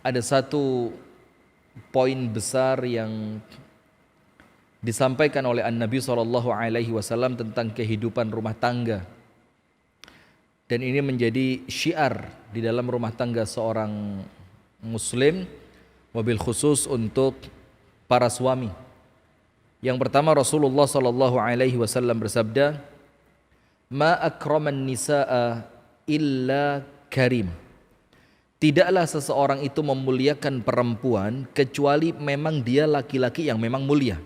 ada satu poin besar yang disampaikan oleh An-Nabi SAW tentang kehidupan rumah tangga. Dan ini menjadi syiar di dalam rumah tangga seorang muslim, wabil khusus untuk para suami. Yang pertama, Rasulullah SAW bersabda, "Ma akraman nisaa illa karim." Tidaklah seseorang itu memuliakan perempuan kecuali memang dia laki-laki yang memang mulia.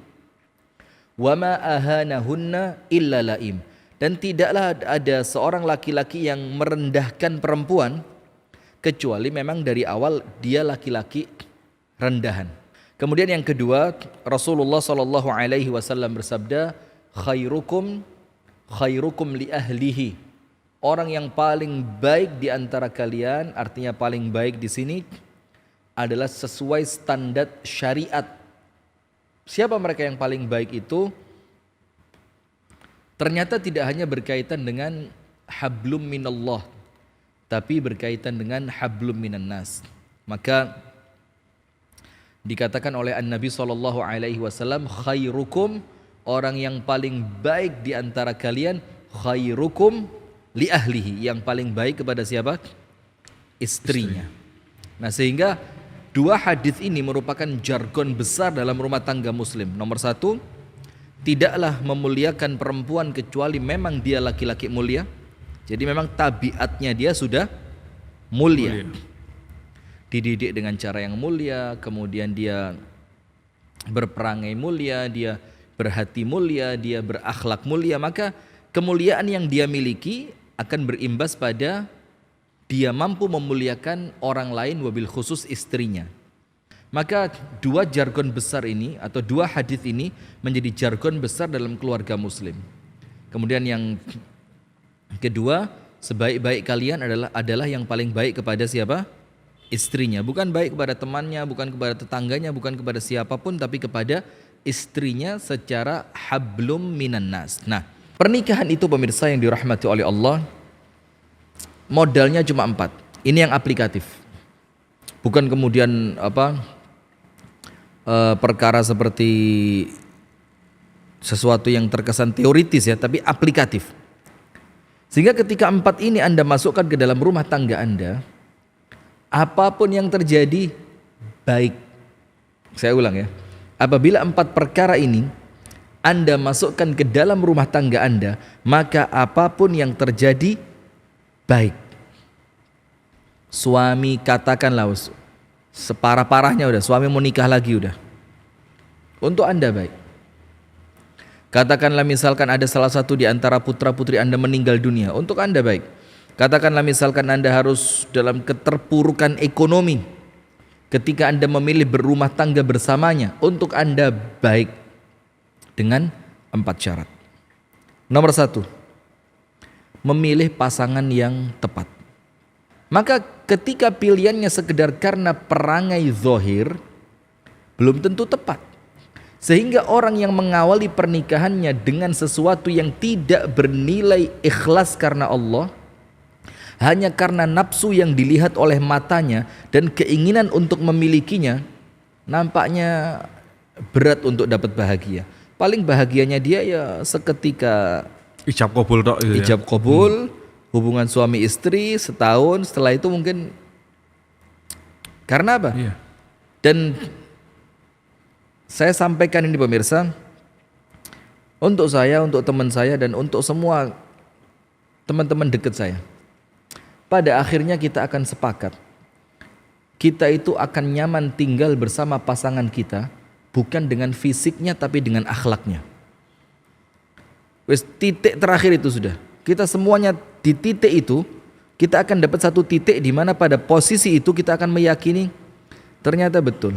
Wa ma ahanahunna illa laim. Dan tidaklah ada seorang laki-laki yang merendahkan perempuan kecuali memang dari awal dia laki-laki rendahan. Kemudian yang kedua, Rasulullah SAW bersabda, khairukum li ahlihi. Orang yang paling baik di antara kalian, artinya paling baik di sini adalah sesuai standar syariat. Siapa mereka yang paling baik itu? Ternyata tidak hanya berkaitan dengan hablum minallah, tapi berkaitan dengan hablum minan nas. Maka dikatakan oleh An-Nabi SAW, khairukum, orang yang paling baik di antara kalian, khairukum li ahlihi, yang paling baik kepada siapa? Istrinya. Nah, sehingga dua hadis ini merupakan jargon besar dalam rumah tangga muslim. Nomor satu, tidaklah memuliakan perempuan kecuali memang dia laki-laki mulia. Jadi memang tabiatnya dia sudah mulia. Dididik dengan cara yang mulia, kemudian dia berperangai mulia, dia berhati mulia, dia berakhlak mulia, maka kemuliaan yang dia miliki akan berimbas pada dia mampu memuliakan orang lain, wabil khusus istrinya. Maka dua jargon besar ini atau dua hadis ini menjadi jargon besar dalam keluarga muslim. Kemudian yang kedua, sebaik-baik kalian adalah yang paling baik kepada siapa? Istrinya. Bukan baik kepada temannya, bukan kepada tetangganya, bukan kepada siapapun, tapi kepada istrinya secara hablum minan nas. Nah, pernikahan itu pemirsa yang dirahmati oleh Allah, modalnya cuma 4. Ini yang aplikatif. Bukan kemudian perkara seperti sesuatu yang terkesan teoritis ya, tapi aplikatif. Sehingga ketika 4 ini Anda masukkan ke dalam rumah tangga Anda, apapun yang terjadi baik. Saya ulang ya. Apabila 4 perkara ini Anda masukkan ke dalam rumah tangga Anda, maka apapun yang terjadi baik. Suami katakanlah separah-parahnya udah, suami mau nikah lagi udah. Untuk Anda baik. Katakanlah misalkan ada salah satu di antara putra-putri Anda meninggal dunia, untuk Anda baik. Katakanlah misalkan Anda harus dalam keterpurukan ekonomi ketika Anda memilih berumah tangga bersamanya, untuk Anda baik dengan 4 syarat. Nomor 1, memilih pasangan yang tepat. Maka ketika pilihannya sekedar karena perangai zahir, belum tentu tepat. Sehingga orang yang mengawali pernikahannya dengan sesuatu yang tidak bernilai ikhlas karena Allah, hanya karena nafsu yang dilihat oleh matanya dan keinginan untuk memilikinya, nampaknya berat untuk dapat bahagia. Paling bahagianya dia ya seketika ijab kabul tok gitu ya. Ijab kabul, hubungan suami istri setahun, setelah itu mungkin karena apa? Iya. Dan saya sampaikan ini pemirsa, untuk saya, untuk teman saya, dan untuk semua teman-teman dekat saya. Pada akhirnya kita akan sepakat, kita itu akan nyaman tinggal bersama pasangan kita, bukan dengan fisiknya tapi dengan akhlaknya. Wes, titik terakhir itu sudah. Kita semuanya di titik itu, kita akan dapat satu titik di mana pada posisi itu kita akan meyakini ternyata betul.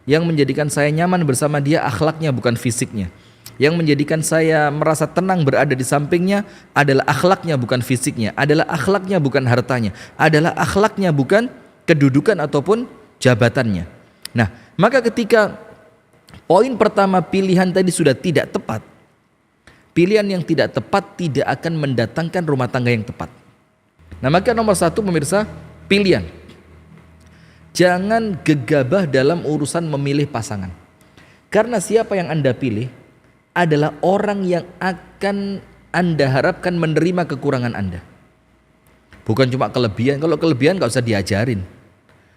Yang menjadikan saya nyaman bersama dia akhlaknya bukan fisiknya. Yang menjadikan saya merasa tenang berada di sampingnya adalah akhlaknya bukan fisiknya, adalah akhlaknya bukan hartanya, adalah akhlaknya bukan kedudukan ataupun jabatannya. Nah, maka ketika poin pertama pilihan tadi sudah tidak tepat, pilihan yang tidak tepat tidak akan mendatangkan rumah tangga yang tepat. Nah, maka nomor 1 pemirsa, pilihan. Jangan gegabah dalam urusan memilih pasangan. Karena siapa yang Anda pilih adalah orang yang akan Anda harapkan menerima kekurangan Anda. Bukan cuma kelebihan. Kalau kelebihan gak usah diajarin.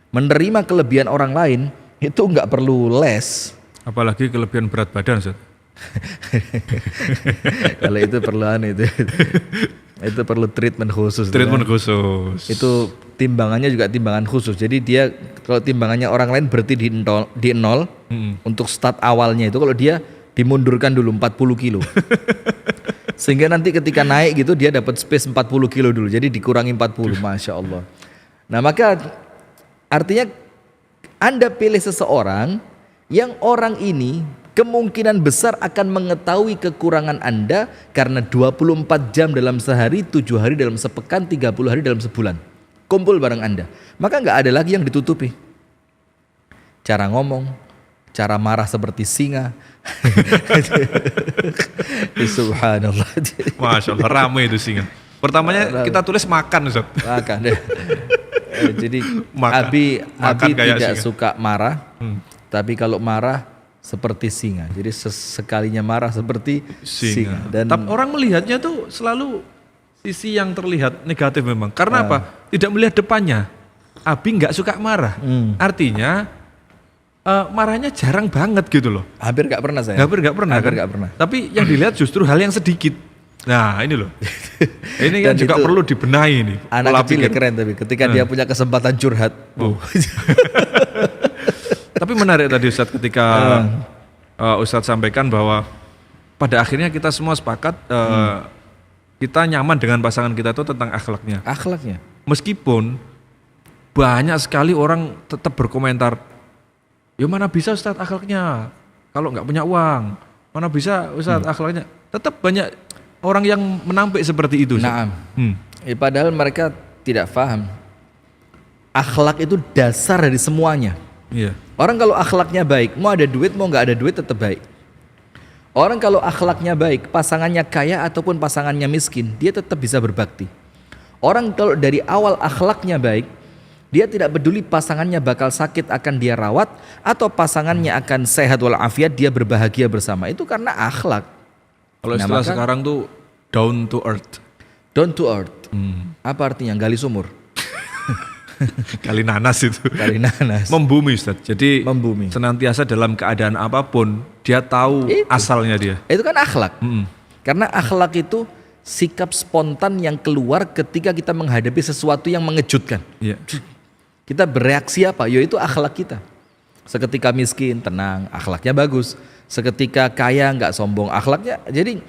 Menerima kelebihan orang lain itu gak perlu les. Apalagi kelebihan berat badan, Ustaz. Kalau itu perlu itu perlu treatment khusus. Treatment khusus. Itu timbangannya juga timbangan khusus. Jadi dia kalau timbangannya orang lain berarti di nol untuk start awalnya itu, kalau dia dimundurkan dulu 40 kilo. Sehingga nanti ketika naik gitu dia dapat space 40 kilo dulu. Jadi dikurangi 40, Masya Allah. Nah maka artinya Anda pilih seseorang yang orang ini kemungkinan besar akan mengetahui kekurangan Anda karena 24 jam dalam sehari, 7 hari dalam sepekan, 30 hari dalam sebulan kumpul bareng Anda. Maka nggak ada lagi yang ditutupi. Cara ngomong, cara marah seperti singa. Subhanallah. Masya Allah, ramai itu singa. Pertamanya kita tulis makan, Ustaz. Makan deh. Jadi Makan. Abi tidak singa. suka marah, tapi kalau marah seperti singa. Jadi sekalinya marah seperti singa. Dan tapi orang melihatnya tuh selalu sisi yang terlihat negatif memang. Karena apa? Tidak melihat depannya. Abi nggak suka marah. Artinya marahnya jarang banget gitu loh. hampir nggak pernah saya. Hampir nggak pernah. Tapi yang dilihat justru hal yang sedikit. Nah ini loh. Ini kan Dan juga itu perlu dibenahi nih. Anak Pola kecil pikir. keren tapi ketika dia punya kesempatan curhat. Tapi menarik tadi Ustadz ketika Ustadz sampaikan bahwa pada akhirnya kita semua sepakat kita nyaman dengan pasangan kita itu tentang akhlaknya. Akhlaknya. Meskipun banyak sekali orang tetap berkomentar, ya mana bisa Ustadz akhlaknya kalau nggak punya uang, mana bisa Ustadz akhlaknya. Tetap banyak orang yang menampik seperti itu. Naam. Padahal mereka tidak paham. Akhlak itu dasar dari semuanya. Iya. Orang kalau akhlaknya baik, mau ada duit mau nggak ada duit tetap baik. Orang kalau akhlaknya baik, pasangannya kaya ataupun pasangannya miskin, dia tetap bisa berbakti. Orang kalau dari awal akhlaknya baik, dia tidak peduli pasangannya bakal sakit akan dia rawat atau pasangannya akan sehat walafiat, dia berbahagia bersama. Itu karena akhlak. Kalau Nah, istilah maka- sekarang tuh down to earth. Down to earth. Apa artinya? Gali sumur. Kali nanas itu. Kali nanas. Membumi Ustadz. Jadi Membumi. senantiasa dalam keadaan apapun dia tahu Itu. asalnya dia. Itu kan akhlak. Karena akhlak itu sikap spontan yang keluar ketika kita menghadapi sesuatu yang mengejutkan. Iya. Kita bereaksi apa? Yaitu akhlak kita. Seketika miskin, tenang, akhlaknya bagus. Seketika kaya, nggak sombong, akhlaknya. Jadi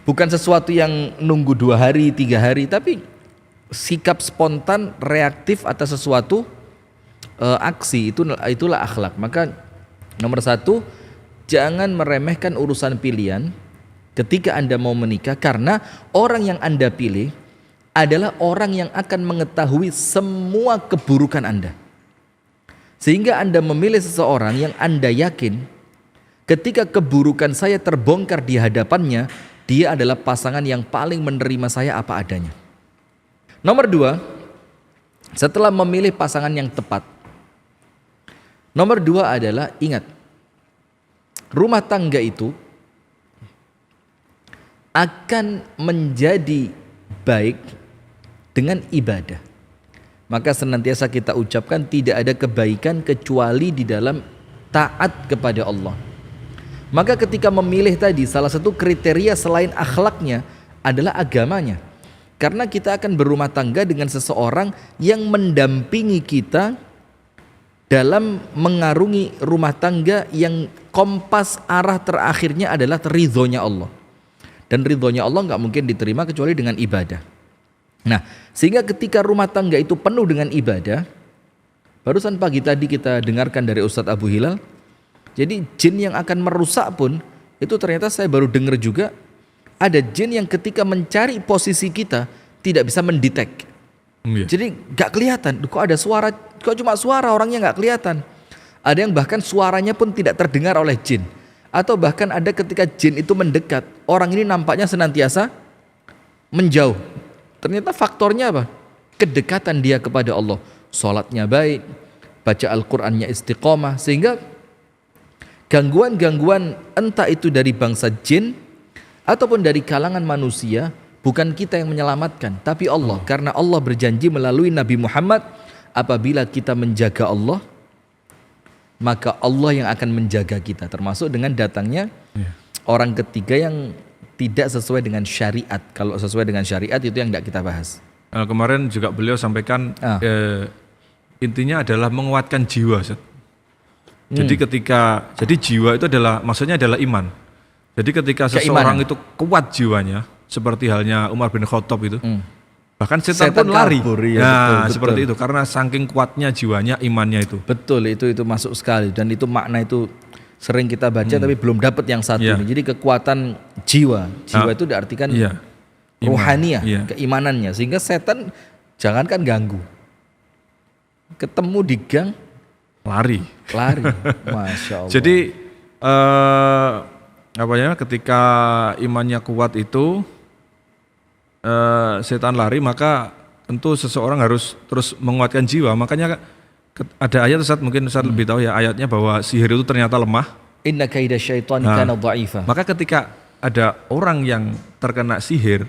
bukan sesuatu yang nunggu 2 hari, 3 hari, tapi sikap spontan, reaktif atas sesuatu aksi. Itulah akhlak. Maka nomor 1, jangan meremehkan urusan pilihan ketika Anda mau menikah, karena orang yang Anda pilih adalah orang yang akan mengetahui semua keburukan Anda. Sehingga Anda memilih seseorang yang Anda yakin ketika keburukan saya terbongkar di hadapannya, dia adalah pasangan yang paling menerima saya apa adanya. Nomor 2, setelah memilih pasangan yang tepat, nomor 2 adalah ingat, rumah tangga itu akan menjadi baik dengan ibadah. Maka senantiasa kita ucapkan tidak ada kebaikan kecuali di dalam taat kepada Allah. Maka ketika memilih tadi, salah satu kriteria selain akhlaknya adalah agamanya. Karena kita akan berumah tangga dengan seseorang yang mendampingi kita dalam mengarungi rumah tangga yang kompas arah terakhirnya adalah ridhonya Allah. Dan ridhonya Allah nggak mungkin diterima kecuali dengan ibadah. Nah, sehingga ketika rumah tangga itu penuh dengan ibadah, barusan pagi tadi kita dengarkan dari Ustadz Abu Hilal, jadi jin yang akan merusak pun, itu ternyata saya baru dengar juga, ada jin yang ketika mencari posisi kita tidak bisa mendetek. Iya. Jadi gak kelihatan, kok ada suara, kok cuma suara, orangnya gak kelihatan. Ada yang bahkan suaranya pun tidak terdengar oleh jin. Atau bahkan ada ketika jin itu mendekat, orang ini nampaknya senantiasa menjauh. Ternyata faktornya apa? Kedekatan dia kepada Allah. Sholatnya baik, baca Al-Qur'annya istiqomah, sehingga gangguan-gangguan entah itu dari bangsa jin ataupun dari kalangan manusia, bukan kita yang menyelamatkan, tapi Allah. Karena Allah berjanji melalui Nabi Muhammad, apabila kita menjaga Allah, maka Allah yang akan menjaga kita, termasuk dengan datangnya orang ketiga yang tidak sesuai dengan syariat. Kalau sesuai dengan syariat itu yang tidak kita bahas. Kemarin juga beliau sampaikan intinya adalah menguatkan jiwa, Ustaz. Jadi jadi jiwa itu adalah, maksudnya adalah iman. Jadi ketika seseorang itu kuat jiwanya, seperti halnya Umar bin Khattab itu, bahkan setan pun lari. Kabur, ya, nah, betul. seperti itu, karena saking kuatnya jiwanya, imannya itu. Betul, itu masuk sekali, dan itu makna itu sering kita baca tapi belum dapat yang satu ini. Jadi kekuatan jiwa itu diartikan ruhaniyah, keimanannya, sehingga setan jangankan ganggu, ketemu di gang lari. Masya Allah. Jadi ketika imannya kuat itu, setan lari, maka tentu seseorang harus terus menguatkan jiwa. Makanya ada ayat, Ustaz, mungkin Ustaz lebih tahu ya ayatnya, bahwa sihir itu ternyata lemah. Inna kaida syaitani kana dha'ifa. Maka ketika ada orang yang terkena sihir,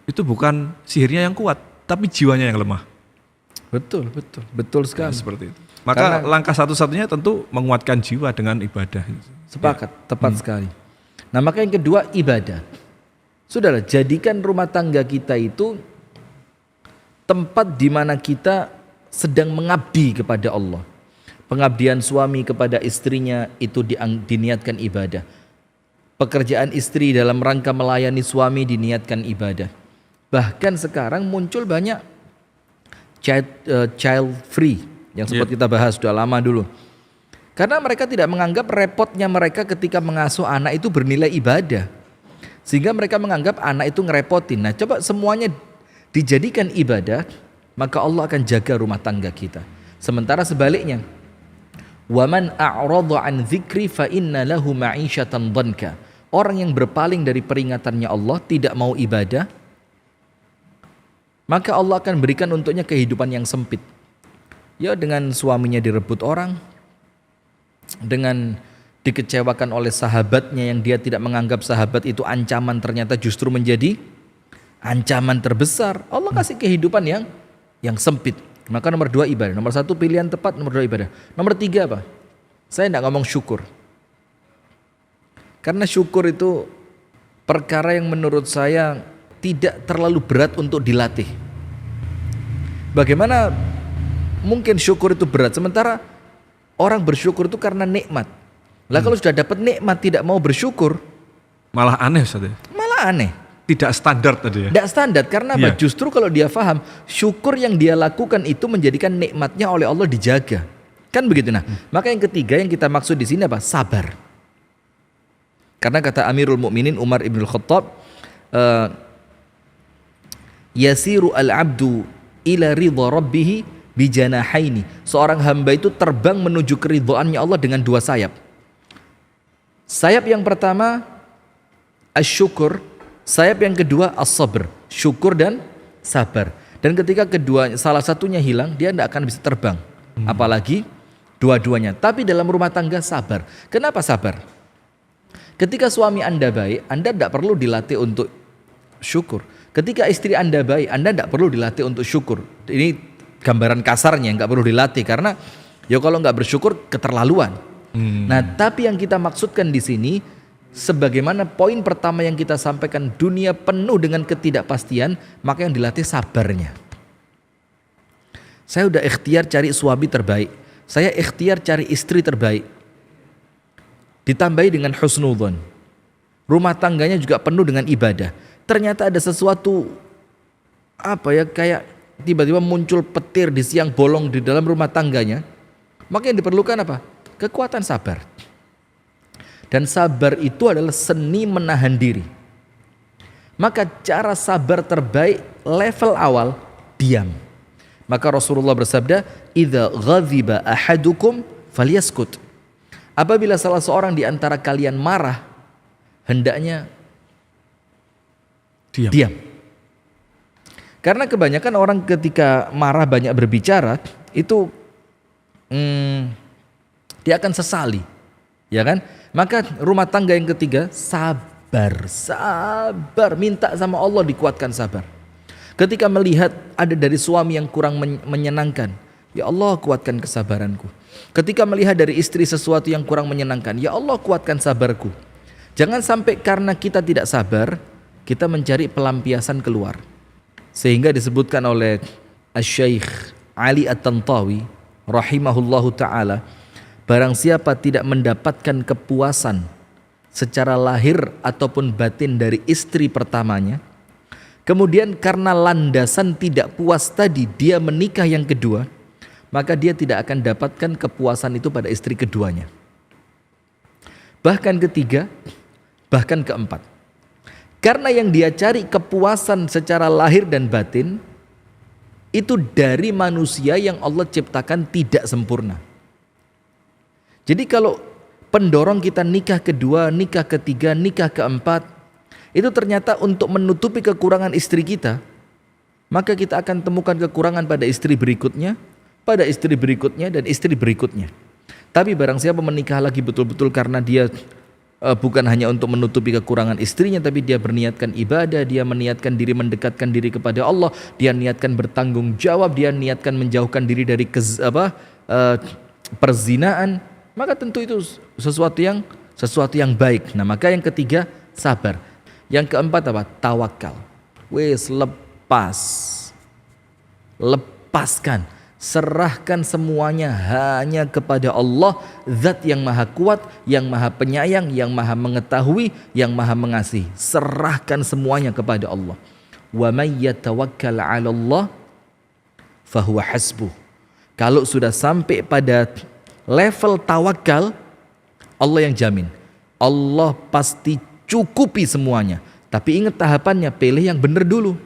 itu bukan sihirnya yang kuat, tapi jiwanya yang lemah. Betul sekali. Seperti itu. Maka langkah satu-satunya tentu menguatkan jiwa dengan ibadah. Sepakat, tepat sekali. Nah, maka yang kedua, ibadah. Sudahlah, jadikan rumah tangga kita itu tempat di mana kita sedang mengabdi kepada Allah. Pengabdian suami kepada istrinya itu diniatkan ibadah. Pekerjaan istri dalam rangka melayani suami diniatkan ibadah. Bahkan sekarang muncul banyak child free yang sempat kita bahas sudah lama dulu. Karena mereka tidak menganggap repotnya mereka ketika mengasuh anak itu bernilai ibadah. Sehingga mereka menganggap anak itu ngerepotin. Nah, coba semuanya dijadikan ibadah, maka Allah akan jaga rumah tangga kita. Sementara sebaliknya, waman a'rada an dzikri fa inna lahu ma'isyatan dhanka. Orang yang berpaling dari peringatannya Allah, tidak mau ibadah, maka Allah akan berikan untuknya kehidupan yang sempit. Ya, dengan suaminya direbut orang, dengan dikecewakan oleh sahabatnya yang dia tidak menganggap sahabat itu ancaman, ternyata justru menjadi ancaman terbesar. Allah kasih kehidupan yang sempit. Maka nomor 2 ibadah. Nomor 1 pilihan tepat, nomor 2 ibadah. Nomor 3 apa? Saya tidak ngomong syukur. Karena syukur itu perkara yang menurut saya tidak terlalu berat untuk dilatih. Bagaimana mungkin syukur itu berat, sementara orang bersyukur itu karena nikmat. Lah kalau sudah dapat nikmat tidak mau bersyukur, malah aneh, Ustaz. Malah aneh. Tidak standar tadi ya. Tidak standar, karena apa? Justru kalau dia paham, syukur yang dia lakukan itu menjadikan nikmatnya oleh Allah dijaga. Kan begitu. Nah, maka yang ketiga yang kita maksud di sini apa? Sabar. Karena kata Amirul Mukminin Umar ibn Khattab, yasiru al-abdu ila ridha rabbih bijanahaini. Seorang hamba itu terbang menuju keridhaannya Allah dengan 2 sayap. Sayap yang pertama asyukur, sayap yang kedua as-sabr, syukur dan sabar. Dan ketika salah satunya hilang, dia tidak akan bisa terbang. Apalagi dua-duanya. Tapi dalam rumah tangga sabar. Kenapa sabar? Ketika suami Anda baik, Anda tidak perlu dilatih untuk syukur. Ketika istri Anda baik, Anda tidak perlu dilatih untuk syukur. Ini gambaran kasarnya, nggak perlu dilatih, karena ya kalau nggak bersyukur keterlaluan. Nah, tapi yang kita maksudkan di sini, sebagaimana poin pertama yang kita sampaikan, dunia penuh dengan ketidakpastian, maka yang dilatih sabarnya. Saya udah ikhtiar cari suami terbaik, saya ikhtiar cari istri terbaik, ditambahi dengan husnudzon, rumah tangganya juga penuh dengan ibadah. Ternyata ada sesuatu kayak tiba-tiba muncul petir di siang bolong di dalam rumah tangganya, maka yang diperlukan apa? Kekuatan sabar. Dan sabar itu adalah seni menahan diri. Maka cara sabar terbaik level awal, diam. Maka Rasulullah bersabda, idza ghadhiba ahadukum falyaskut. Apabila salah seorang di antara kalian marah, hendaknya diam. Karena kebanyakan orang ketika marah banyak berbicara, itu dia akan sesali, ya kan? Maka rumah tangga yang ketiga, sabar, sabar, minta sama Allah dikuatkan sabar. Ketika melihat ada dari suami yang kurang menyenangkan, ya Allah kuatkan kesabaranku. Ketika melihat dari istri sesuatu yang kurang menyenangkan, ya Allah kuatkan sabarku. Jangan sampai karena kita tidak sabar, kita mencari pelampiasan keluar. Sehingga disebutkan oleh Asy-Syaikh Ali At-Tantawi rahimahullahu ta'ala, barang siapa tidak mendapatkan kepuasan secara lahir ataupun batin dari istri pertamanya, kemudian karena landasan tidak puas tadi dia menikah yang kedua, maka dia tidak akan dapatkan kepuasan itu pada istri keduanya. Bahkan ketiga, bahkan keempat. Karena yang dia cari kepuasan secara lahir dan batin itu dari manusia yang Allah ciptakan tidak sempurna. Jadi kalau pendorong kita nikah kedua, nikah ketiga, nikah keempat, itu ternyata untuk menutupi kekurangan istri kita, maka kita akan temukan kekurangan pada istri berikutnya, pada istri berikutnya, dan istri berikutnya. Tapi barang siapa menikah lagi betul-betul karena dia bukan hanya untuk menutupi kekurangan istrinya, tapi dia berniatkan ibadah, dia meniatkan diri mendekatkan diri kepada Allah, dia niatkan bertanggung jawab, dia niatkan menjauhkan diri dari perzinaan, maka tentu itu sesuatu yang baik. Nah, maka yang ketiga sabar. Yang keempat apa? Tawakal. Wes lepaskan, serahkan semuanya hanya kepada Allah, Zat yang maha kuat, yang maha penyayang, yang maha mengetahui, yang maha mengasihi. Serahkan semuanya kepada Allah. Wa may yatawakkal 'ala Allah fahuwa hasbuh. Kalau sudah sampai pada level tawakal, Allah yang jamin. Allah pasti cukupi semuanya. Tapi ingat tahapannya, pilih yang benar dulu.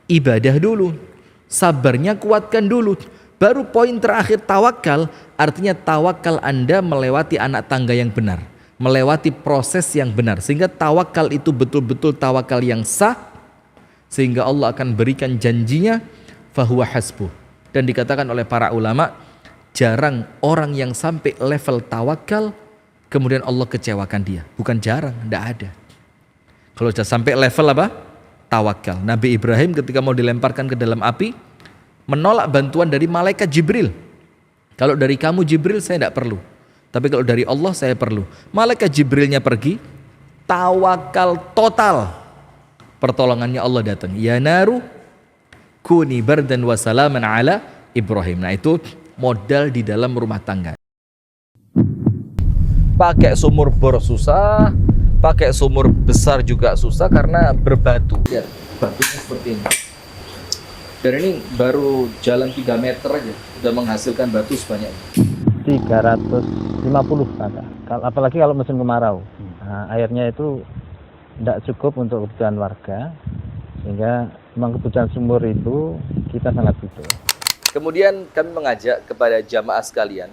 Ibadah dulu. Sabarnya kuatkan dulu. Baru poin terakhir tawakal, artinya tawakal Anda melewati anak tangga yang benar. Melewati proses yang benar. Sehingga tawakal itu betul-betul tawakal yang sah. Sehingga Allah akan berikan janjinya, fahuwa hasbuh. Dan dikatakan oleh para ulama, jarang orang yang sampai level tawakal kemudian Allah kecewakan dia. Bukan jarang, tidak ada. Kalau sudah sampai level apa? Tawakal. Nabi Ibrahim ketika mau dilemparkan ke dalam api, menolak bantuan dari malaikat Jibril. Kalau dari kamu Jibril saya tidak perlu, tapi kalau dari Allah saya perlu. Malaikat Jibrilnya pergi, tawakal total, pertolongannya Allah datang. Ya naru kuni bardan wa salaman ala Ibrahim. Nah, itu modal di dalam rumah tangga. Pakai sumur bor susah, pakai sumur besar juga susah karena berbatu. Ya, batunya seperti ini. Dan ini baru jalan 3 meter aja sudah menghasilkan batu sebanyak ini. 350 kakak. Apalagi kalau musim kemarau. Nah, airnya itu tidak cukup untuk kebutuhan warga, sehingga memang kebutuhan sumur itu kita sangat butuh. Kemudian kami mengajak kepada jamaah sekalian,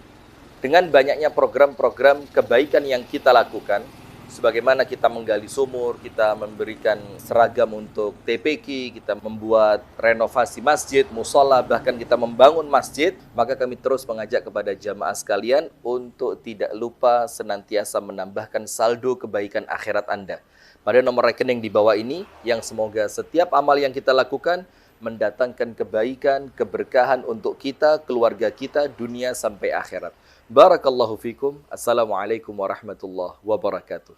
dengan banyaknya program-program kebaikan yang kita lakukan, sebagaimana kita menggali sumur, kita memberikan seragam untuk TPQ, kita membuat renovasi masjid, musola, bahkan kita membangun masjid, maka kami terus mengajak kepada jamaah sekalian untuk tidak lupa senantiasa menambahkan saldo kebaikan akhirat Anda pada nomor rekening di bawah ini, yang semoga setiap amal yang kita lakukan mendatangkan kebaikan, keberkahan untuk kita, keluarga kita, dunia sampai akhirat. Barakallahu fikum. Assalamualaikum warahmatullahi wabarakatuh.